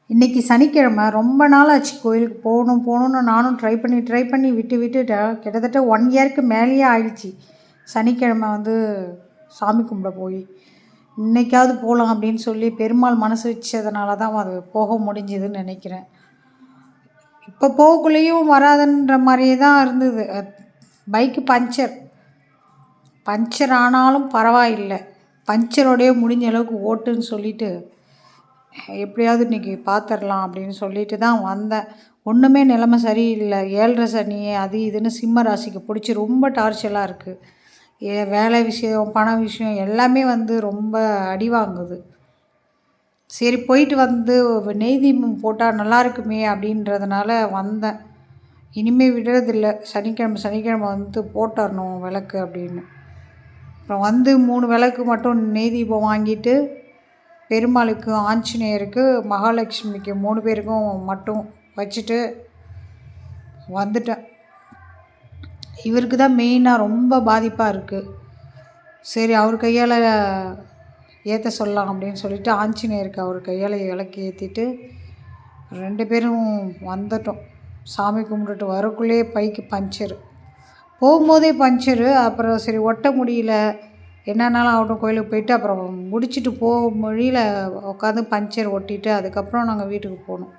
இன்றைக்கி சனிக்கிழமை ரொம்ப நாள் ஆச்சு கோயிலுக்கு போகணுன்னு நானும் ட்ரை பண்ணி விட்டு கிட்டத்தட்ட 1 இயருக்கு மேலேயே ஆயிடுச்சு. சனிக்கிழமை சாமி கும்பிட போய் இன்றைக்காவது போகலாம் அப்படின்னு சொல்லி பெருமாள் மனசு வச்சதுனால தான் அது போக முடிஞ்சுதுன்னு நினைக்கிறேன். இப்போ போகக்குள்ளேயும் வராதுன்ற மாதிரியே தான் இருந்தது. பைக்கு பஞ்சர் ஆனாலும் பரவாயில்லை, பஞ்சரோடையே முடிஞ்ச அளவுக்கு ஓட்டுன்னு சொல்லிவிட்டு எப்படியாவது இன்றைக்கி பார்த்துடலாம் அப்படின்னு சொல்லிட்டு தான் வந்தேன். ஒன்றுமே நிலைமை சரியில்லை. 7:30 சனி அது இதுன்னு சிம்ம ராசிக்கு பிடிச்சி ரொம்ப டார்ச்சலாக இருக்குது. வேலை விஷயம், பண விஷயம் எல்லாமே ரொம்ப அடி வாங்குது. சரி போயிட்டு நெய் தீபம் போட்டால் நல்லா இருக்குமே அப்படின்றதுனால வந்தேன். இனிமேல் விடுறதில்ல, சனிக்கிழமை போட்டுறணும் விளக்கு அப்படின்னு. அப்புறம் 3 விளக்கு மட்டும் நெய் தீபம் வாங்கிட்டு பெருமாளுக்கு, ஆஞ்சநேயருக்கு, மகாலட்சுமிக்கு 3 பேருக்கும் மட்டும் வச்சுட்டு வந்துட்டேன். இவருக்கு தான் மெயினாக ரொம்ப பாதிப்பாக இருக்குது. சரி அவர் கையால் ஏற்ற சொல்லலாம் அப்படின்னு சொல்லிட்டு ஆஞ்சநேயருக்கு அவர் கையால் விளக்கு ஏற்றிட்டு 2 பேரும் வந்துட்டோம். சாமி கும்பிட்டுட்டு வரக்குள்ளேயே பைக்கு பஞ்சரு, போகும்போதே பஞ்சரு. அப்புறம் சரி ஒட்ட முடியல, என்னன்னாலும் ஆகட்டும் கோயிலுக்கு போயிட்டு அப்புறம் முடிச்சுட்டு போக வழியில் உட்காந்து பஞ்சர் ஒட்டிட்டு அதுக்கப்புறம் நாங்கள் வீட்டுக்கு போனோம்.